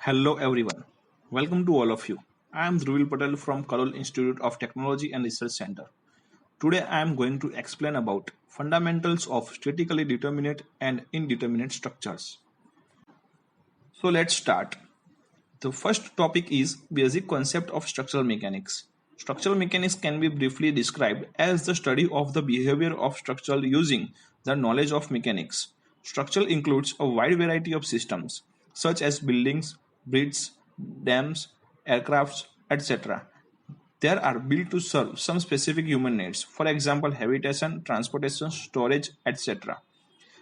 Hello everyone. Welcome to all of you. I am Dhruvil Patel from Kalol Institute of Technology and Research Center. Today I am going to explain about fundamentals of statically determinate and indeterminate structures. So let's start. The first topic is basic concept of structural mechanics. Structural mechanics can be briefly described as the study of the behavior of structure using the knowledge of mechanics. Structure includes a wide variety of systems such as buildings, bridges, dams, aircrafts, etc. They are built to serve some specific human needs, for example, habitation, transportation, storage, etc.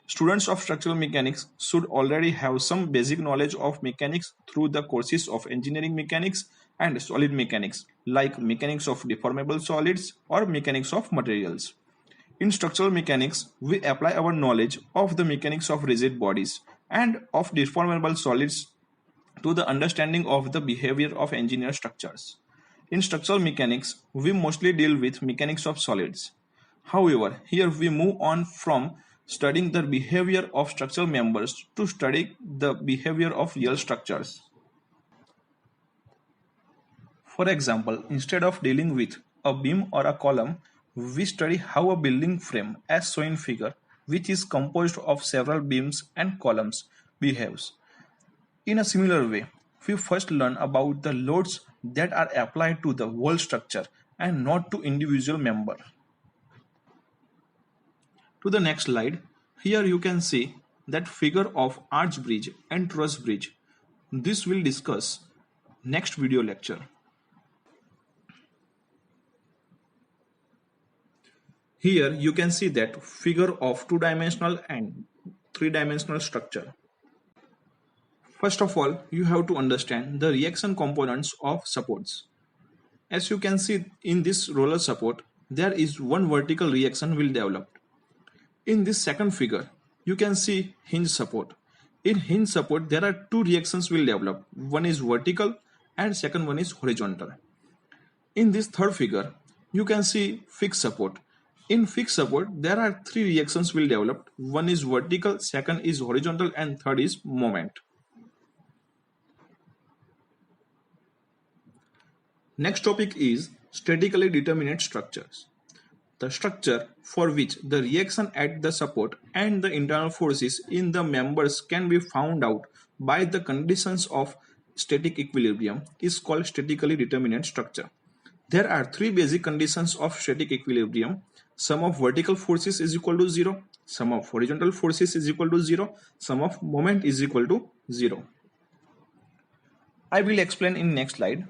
Students of structural mechanics should already have some basic knowledge of mechanics through the courses of engineering mechanics and solid mechanics, like mechanics of deformable solids or mechanics of materials. In structural mechanics, we apply our knowledge of the mechanics of rigid bodies and of deformable solids to the understanding of the behavior of engineered structures. In structural mechanics, we mostly deal with mechanics of solids. However, here we move on from studying the behavior of structural members to study the behavior of real structures. For example, instead of dealing with a beam or a column, we study how a building frame, as shown in figure, which is composed of several beams and columns, behaves. In a similar way, we first learn about the loads that are applied to the whole structure and not to individual member. To the next slide, here you can see that figure of arch bridge and truss bridge. This will discuss next video lecture. Here you can see that figure of two-dimensional and three-dimensional structure. First of all, you have to understand the reaction components of supports. As you can see in this roller support, there is one vertical reaction will develop. In this second figure, you can see hinge support. In hinge support, there are two reactions will develop. One is vertical and second one is horizontal. In this third figure, you can see fixed support. In fixed support, there are three reactions will develop. One is vertical, second is horizontal, and third is moment. Next topic is statically determinate structures. The structure for which the reaction at the support and the internal forces in the members can be found out by the conditions of static equilibrium is called statically determinate structure. There are three basic conditions of static equilibrium. Sum of vertical forces is equal to 0, sum of horizontal forces is equal to 0, sum of moment is equal to 0. I will explain in next slide.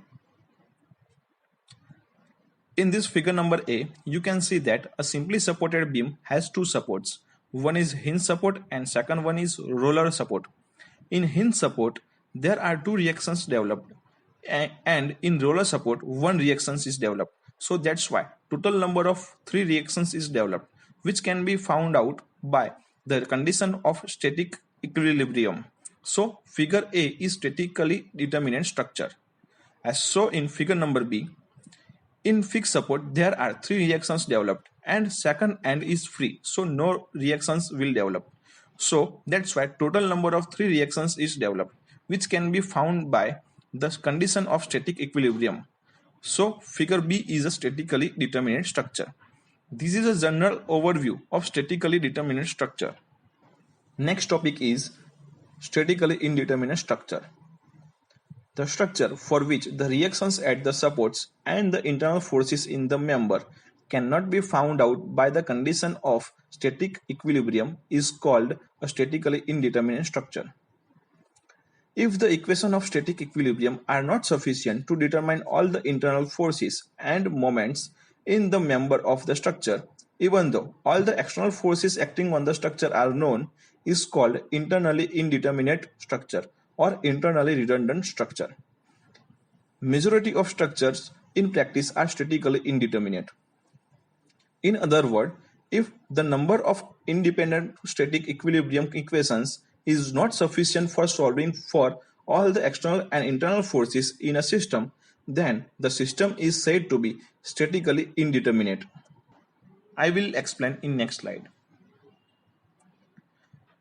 In this figure number A, you can see that a simply supported beam has two supports. One is hinge support and second one is roller support. In hinge support, there are two reactions developed, and in roller support, one reaction is developed. So that's why total number of three reactions is developed, which can be found out by the condition of static equilibrium. So figure A is statically determinate structure. As shown in figure number B, in fixed support, there are three reactions developed and second end is free, so no reactions will develop. So that's why total number of three reactions is developed, which can be found by the condition of static equilibrium. So figure B is a statically determinate structure. This is a general overview of statically determinate structure. Next topic is statically indeterminate structure. The structure for which the reactions at the supports and the internal forces in the member cannot be found out by the condition of static equilibrium is called a statically indeterminate structure. If the equation of static equilibrium are not sufficient to determine all the internal forces and moments in the member of the structure, even though all the external forces acting on the structure are known, is called internally indeterminate structure or internally redundant structure. Majority of structures in practice are statically indeterminate. In other words, if the number of independent static equilibrium equations is not sufficient for solving for all the external and internal forces in a system, then the system is said to be statically indeterminate. I will explain in next slide.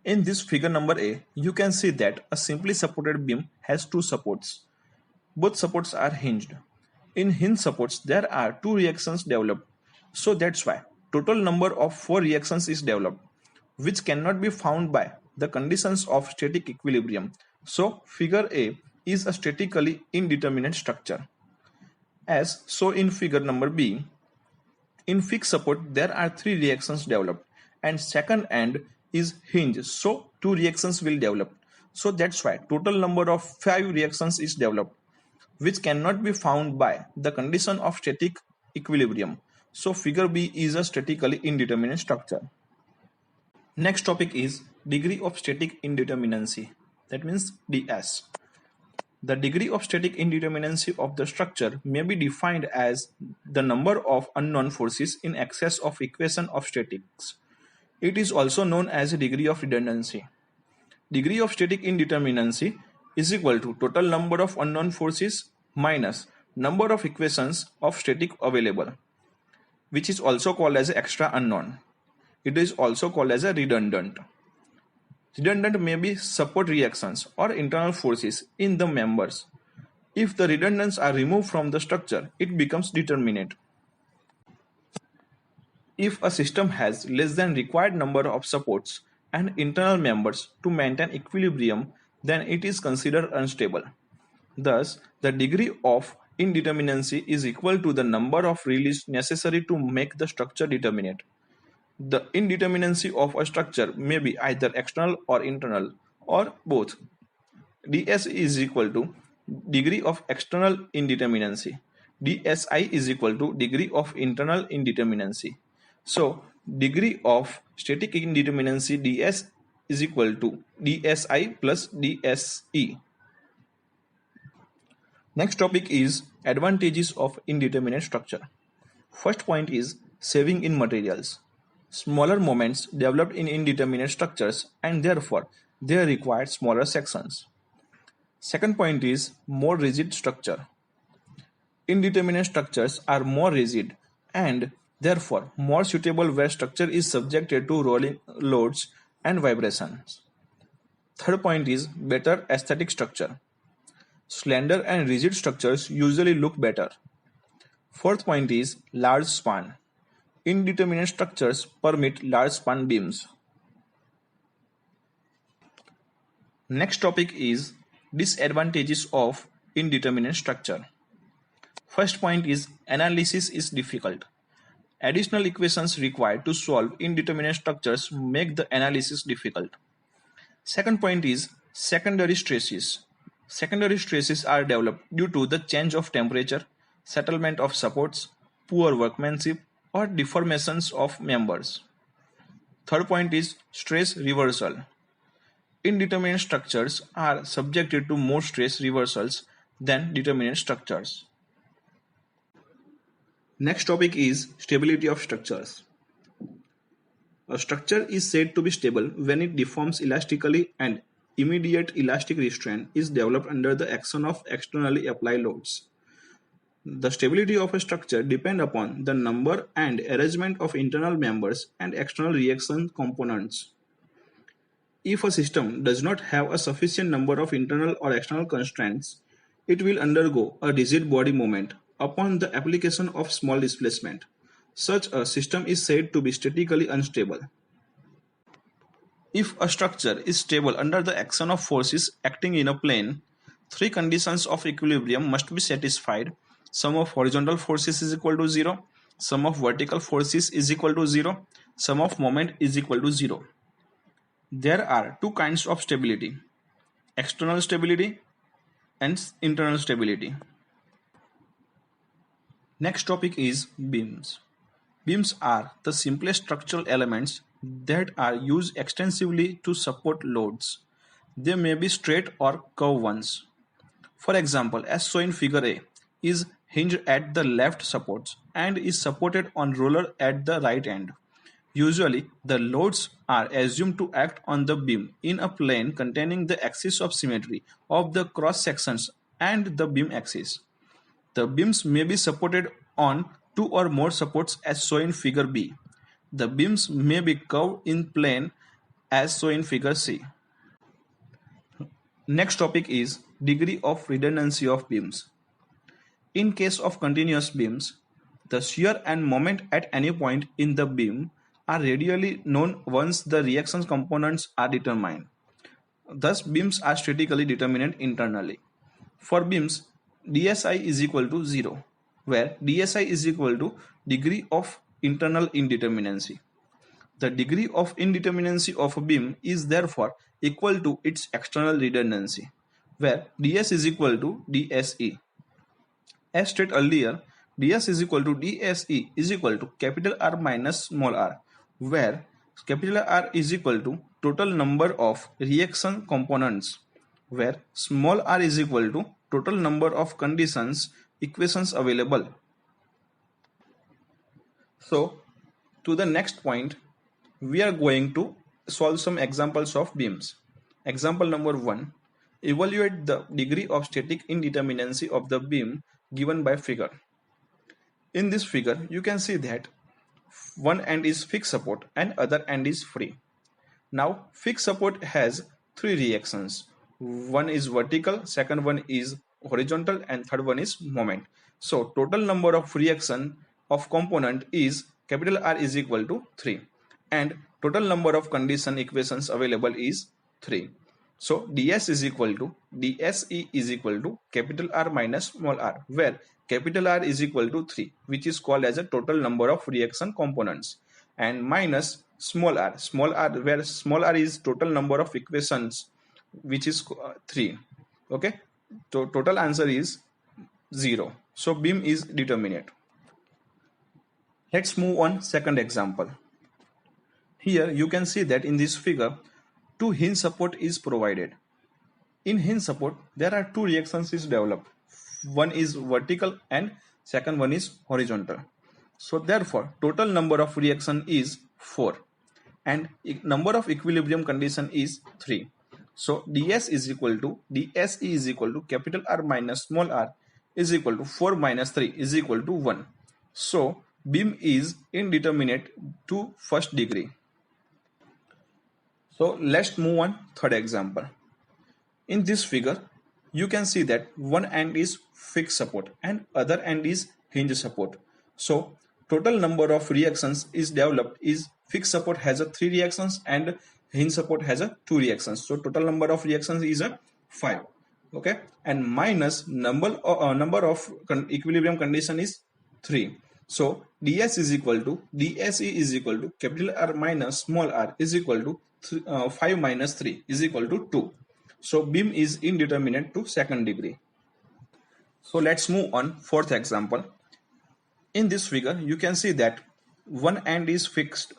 In this figure number A, you can see that a simply supported beam has two supports. Both supports are hinged. In hinge supports, there are two reactions developed. So that's why total number of 4 reactions is developed, which cannot be found by the conditions of static equilibrium. So figure A is a statically indeterminate structure. As so in figure number B, in fixed support there are 3 reactions developed and second end is hinged, so 2 reactions will develop. So that's why total number of 5 reactions is developed, which cannot be found by the condition of static equilibrium. So figure B is a statically indeterminate structure. Next topic is degree of static indeterminacy, that means DS. The degree of static indeterminacy of the structure may be defined as the number of unknown forces in excess of equation of statics. It is also known as a degree of redundancy. Degree of static indeterminacy is equal to total number of unknown forces minus number of equations of static available, which is also called as extra unknown. It is also called as a redundant. Redundant may be support reactions or internal forces in the members. If the redundants are removed from the structure, it becomes determinate. If a system has less than required number of supports and internal members to maintain equilibrium, then it is considered unstable. Thus, the degree of indeterminacy is equal to the number of release necessary to make the structure determinate. The indeterminacy of a structure may be either external or internal or both. ds is equal to degree of external indeterminacy. dsi is equal to degree of internal indeterminacy. So, degree of static indeterminacy ds is equal to dsi plus dse. Next topic is advantages of indeterminate structure. First point is saving in materials. Smaller moments developed in indeterminate structures and therefore they require smaller sections. Second point is more rigid structure. Indeterminate structures are more rigid and therefore more suitable where structure is subjected to rolling loads and vibrations. Third point is better aesthetic structure. Slender and rigid structures usually look better. Fourth point is large span. Indeterminate structures permit large span beams. Next topic is disadvantages of indeterminate structure. First point is analysis is difficult. Additional equations required to solve indeterminate structures make the analysis difficult. Second point is secondary stresses. Secondary stresses are developed due to the change of temperature, settlement of supports, poor workmanship, or deformations of members. Third point is stress reversal. Indeterminate structures are subjected to more stress reversals than determinate structures. Next topic is stability of structures. A structure is said to be stable when it deforms elastically and immediate elastic restraint is developed under the action of externally applied loads. The stability of a structure depends upon the number and arrangement of internal members and external reaction components. If a system does not have a sufficient number of internal or external constraints, it will undergo a rigid body moment upon the application of small displacement. Such a system is said to be statically unstable. If a structure is stable under the action of forces acting in a plane, three conditions of equilibrium must be satisfied. Sum of horizontal forces is equal to 0, sum of vertical forces is equal to 0, sum of moment is equal to 0. There are two kinds of stability, external stability and internal stability. Next topic is beams. Beams are the simplest structural elements that are used extensively to support loads. They may be straight or curved ones. For example, as shown in figure A, is hinged at the left supports and is supported on roller at the right end. Usually, the loads are assumed to act on the beam in a plane containing the axis of symmetry of the cross sections and the beam axis. The beams may be supported on two or more supports as shown in figure B. The beams may be curved in plane as shown in figure C. Next topic is degree of redundancy of beams. In case of continuous beams, the shear and moment at any point in the beam are radially known once the reaction components are determined. Thus, beams are statically determined internally. For beams, dSi is equal to 0, where dSi is equal to degree of internal indeterminacy. The degree of indeterminacy of a beam is therefore equal to its external redundancy, where ds is equal to dSe. As stated earlier, ds is equal to dSe is equal to capital R minus small r, where capital R is equal to total number of reaction components, where small r is equal to total number of conditions equations available. So, to the next point, we are going to solve some examples of beams. Example number 1. Evaluate the degree of static indeterminacy of the beam given by figure. In this figure, you can see that one end is fixed support and other end is free. Now, fixed support has three reactions. One is vertical, second one is horizontal, and third one is moment. So, total number of reaction of component is capital R is equal to 3. And total number of condition equations available is 3. So ds is equal to dSe is equal to capital R minus small r, where capital R is equal to 3, which is called as a total number of reaction components, and minus small r, where small r is total number of equations, which is 3. Okay, so total answer is 0. So beam is determinate. Let's move on second example. Here you can see that in this figure, two hinge support is provided. In hinge support, there are two reactions is developed. One is vertical and second one is horizontal. So therefore, total number of reaction is 4 and number of equilibrium condition is 3. So ds is equal to dSe is equal to capital R minus small r is equal to 4 minus 3 is equal to 1. So beam is indeterminate to first degree. So let's move on third example. In this figure, you can see that one end is fixed support and other end is hinge support. So total number of reactions is developed is fixed support has a 3 reactions and hinge support has a 2 reactions. So total number of reactions is a 5. Okay, and minus number of equilibrium condition is 3. So ds is equal to dSe is equal to capital R minus small r is equal to 5 minus 3 is equal to 2. So beam is indeterminate to second degree. So let's move on fourth example. In this figure, you can see that one end is fixed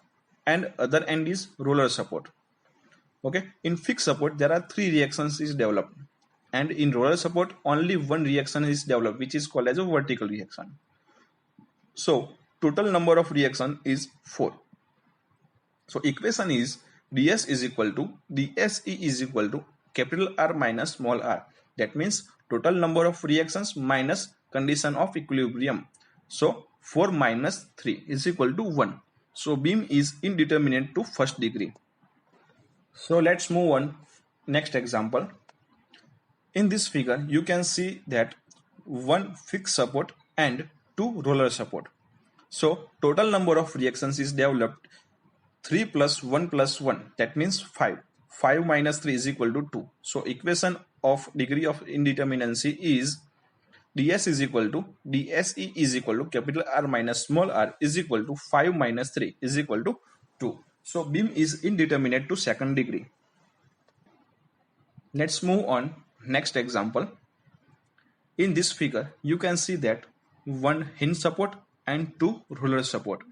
and other end is roller support. Okay, in fixed support there are 3 reactions is developed, and in roller support only one reaction is developed, which is called as a vertical reaction. So total number of reaction is 4. So equation is ds is equal to dSe is equal to capital R minus small r. That means total number of reactions minus condition of equilibrium. So 4 minus 3 is equal to 1. So beam is indeterminate to first degree. So let's move on next example. In this figure, you can see that one fixed support and 2 roller support. So total number of reactions is developed 3 plus 1 plus 1, that means 5. 5 minus 3 is equal to 2. So equation of degree of indeterminacy is ds is equal to dSe is equal to capital R minus small r is equal to 5 minus 3 is equal to 2. So beam is indeterminate to second degree. Let's move on next example. In this figure, you can see that one hinge support and 2 roller support.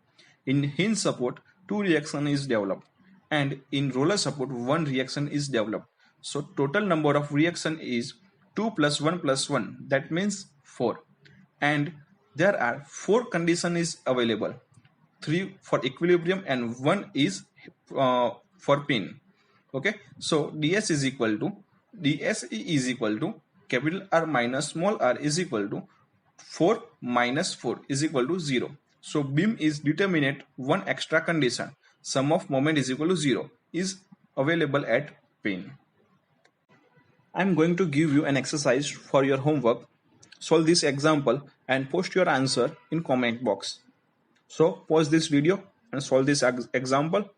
In hinge support, 2 reaction is developed, and in roller support 1 reaction is developed. So total number of reaction is 2 plus 1 plus 1, that means 4, and there are 4 condition is available, 3 for equilibrium and 1 is for pin. Okay, so ds is equal to dSe is equal to capital R minus small r is equal to 4 minus 4 is equal to 0. So beam is determinate one extra condition, sum of moment is equal to 0, is available at pane. I'm going to give you an exercise for your homework. Solve this example and post your answer in comment box. So pause this video and solve this example.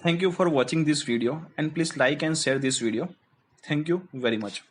Thank you for watching this video and please like and share this video. Thank you very much.